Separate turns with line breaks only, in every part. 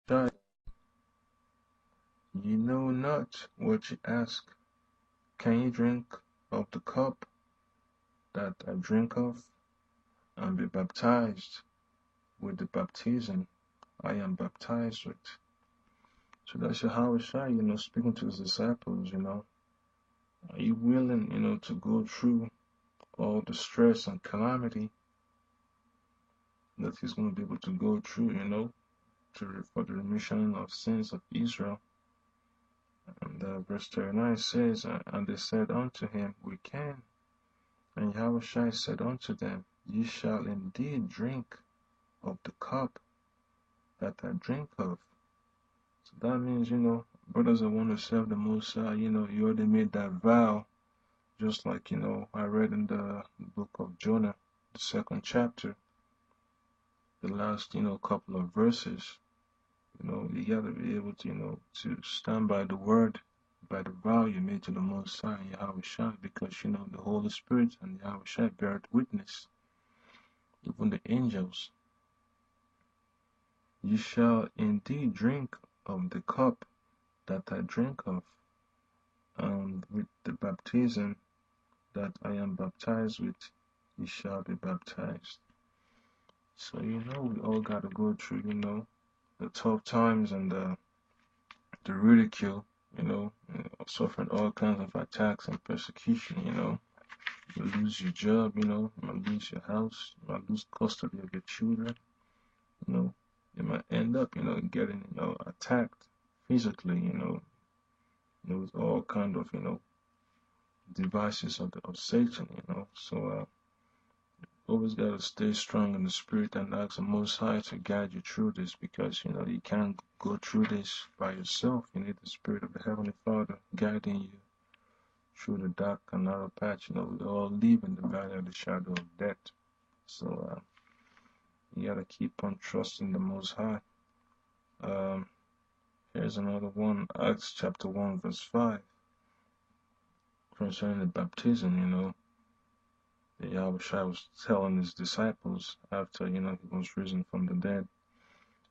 Child, ye know not what ye ask. Can ye drink of the cup that I drink of, and be baptized with the baptism I am baptized with? So that's Yahweh Shai, speaking to his disciples, Are you willing, to go through all the stress and calamity that he's going to be able to go through, for the remission of sins of Israel? And verse 39 says, And they said unto him, We can. And Yahushua said unto them, Ye shall indeed drink of the cup that I drink of. So that means, brothers that want to serve the Most High, you already made that vow. Just like, I read in the book of Jonah, the 2nd chapter, the last, couple of verses. You got to be able to, to stand by the word, by the vow you made to the Most High, Yahushua, because, the Holy Spirit and Yahushua bear witness. Even the angels. You shall indeed drink of the cup that I drink of, and with the baptism that I am baptized with, you shall be baptized. So, we all got to go through, the tough times and the ridicule, suffering all kinds of attacks and persecution, You lose your job, you might lose your house, you might lose custody of your children, you might end up, getting, attacked physically, with all kind of, devices of Satan, So always gotta stay strong in the spirit and ask the Most High to guide you through this, because you can't go through this by yourself. You need the Spirit of the Heavenly Father guiding you through the dark and narrow path. We all live in the valley of the shadow of death. So you gotta keep on trusting the Most High. Here's another one, Acts chapter 1 verse 5, concerning the baptism. The Yahushua was telling his disciples after, he was risen from the dead.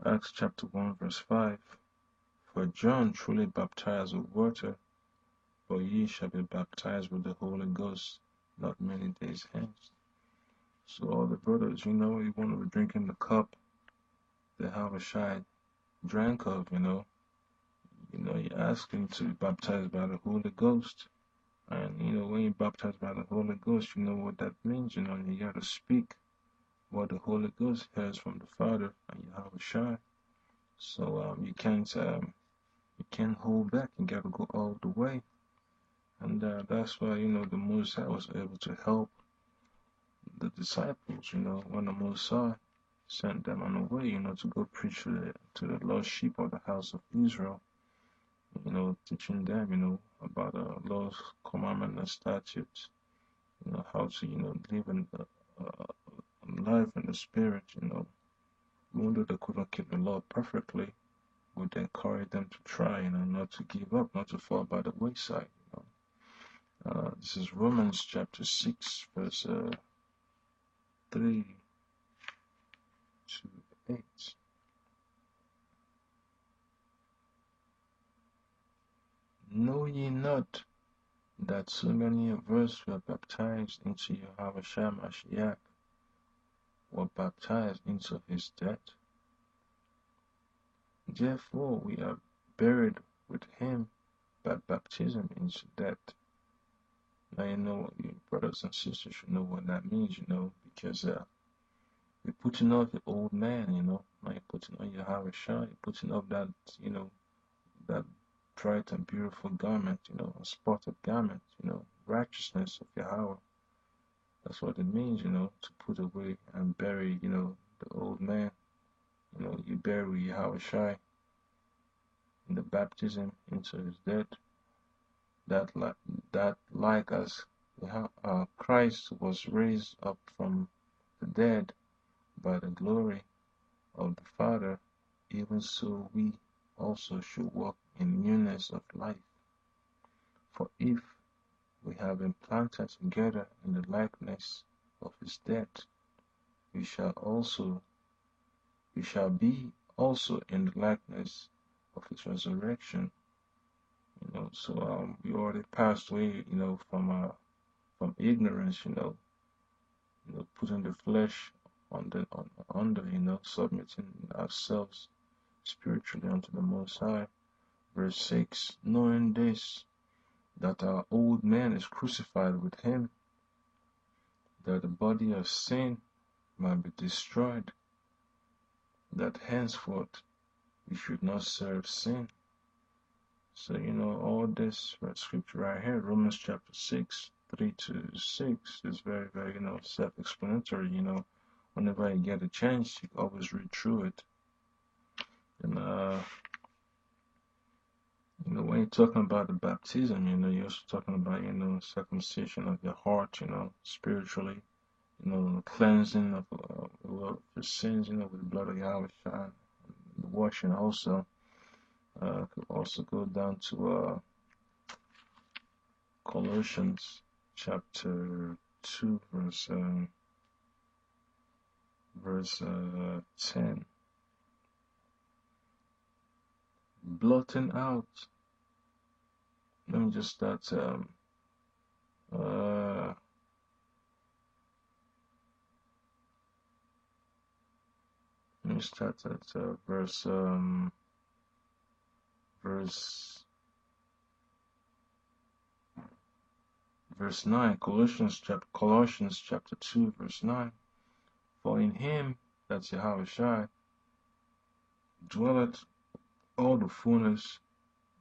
Acts chapter 1 verse 5, For John truly baptized with water, but ye shall be baptized with the Holy Ghost not many days hence. So all the brothers, you want to be drinking the cup the Yahushua drank of, you ask him to be baptized by the Holy Ghost. And, when you're baptized by the Holy Ghost, you know what that means, you got to speak what the Holy Ghost hears from the Father and Yahushua. So you can't hold back. You got to go all the way. And that's why, the Most High was able to help the disciples, when the Most High sent them on the way, to go preach to the lost sheep of the house of Israel, teaching them, about the laws, commandments, and statutes, how to, live in life in the Spirit, even though they couldn't keep the law perfectly, would encourage them to try, not to give up, not to fall by the wayside, This is Romans chapter 6, verse 3 to 8. Know ye not that so many of us were baptized into Yahushua Mashiach, were baptized into his death? Therefore we are buried with him by baptism into death. Now you brothers and sisters should know what that means, because we're putting off the old man, now you're putting on Yahushua, you're putting off that, that bright and beautiful garment, a spotted garment, righteousness of Yahweh. That's what it means, to put away and bury, the old man. You bury Yahushua in the baptism into his death. That like as Christ was raised up from the dead by the glory of the Father, even so we also should walk in newness of life. For if we have been planted together in the likeness of his death, we shall be also in the likeness of his resurrection. So we already passed away, from ignorance, putting the flesh under, submitting ourselves spiritually unto the Most High. Verse 6, knowing this, that our old man is crucified with him, that the body of sin might be destroyed, that henceforth we should not serve sin. So, all this scripture right here, Romans chapter 6, 3 to 6, is very, very, self-explanatory. Whenever you get a chance, you always read through it. And, when you're talking about the baptism, you're also talking about, circumcision of your heart, spiritually, cleansing of your sins, with the blood of Yahweh, the washing also. Could also go down to Colossians chapter 2, verse 10. Blotting out. Let me just start. Let me start at verse 9. Colossians chapter 2, verse 9. For in him, that's Yahweh, dwelleth all the fullness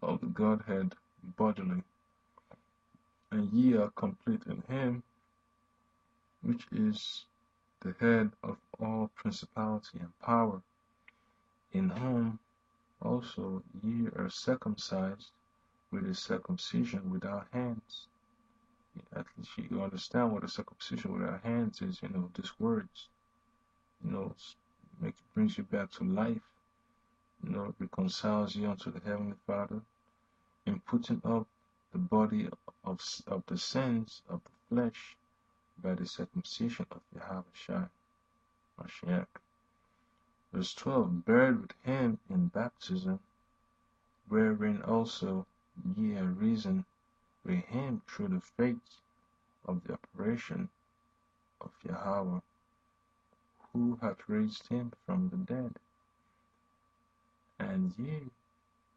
of the Godhead bodily, and ye are complete in him, which is the head of all principality and power, in whom also ye are circumcised with a circumcision without hands. At least you understand what a circumcision without hands is, these words, brings you back to life, reconciles you unto the Heavenly Father, in putting up the body of the sins of the flesh by the circumcision of Yahweh Mashiach. Verse 12, buried with him in baptism, wherein also ye are risen with him through the faith of the operation of Yahweh, who hath raised him from the dead. And ye,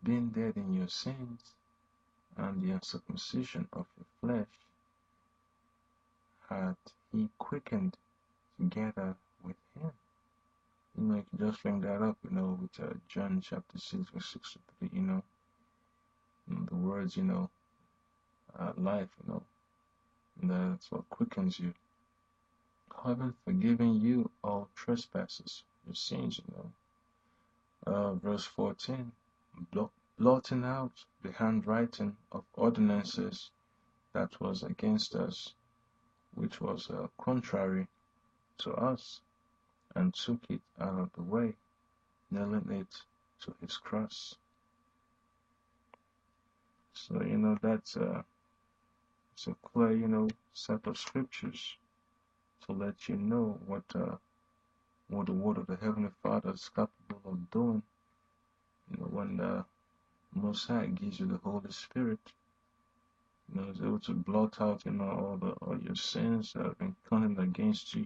being dead in your sins, and the uncircumcision of your flesh, hath he quickened together with him. You can just link that up, with John chapter 6, verse 63, the words, life, and that's what quickens you. Having forgiven you all trespasses, your sins, Verse 14, blotting out the handwriting of ordinances that was against us, which was contrary to us, and took it out of the way, nailing it to his cross. So, that's it's a clear, set of scriptures to let you know what the word of the Heavenly Father is capable of doing. When the Most High gives you the Holy Spirit, is able to blot out, all your sins that have been counted against you,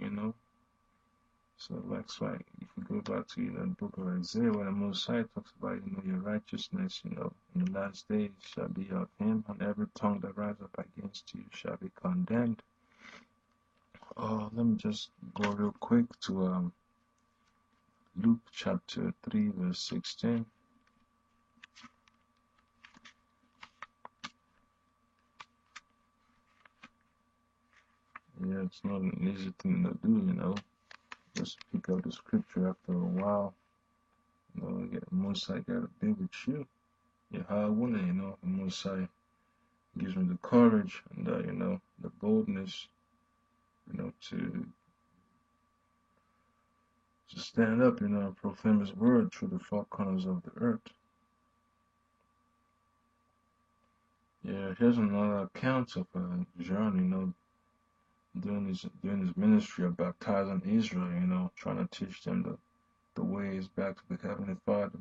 So that's why if you go back to the book of Isaiah, where the Most High talks about, your righteousness, in the last days shall be of him, and every tongue that rises up against you shall be condemned. Let me just go real quick to Luke chapter 3, verse 16. Yeah, it's not an easy thing to do, just pick up the scripture after a while. The Most High gotta be with you. How I wanna, the Most High gives me the courage and the boldness, to stand up, and proclaim his word through the four corners of the earth. Yeah, here's another account of John, doing his ministry of baptizing Israel, trying to teach them the way is back to the Heavenly Father.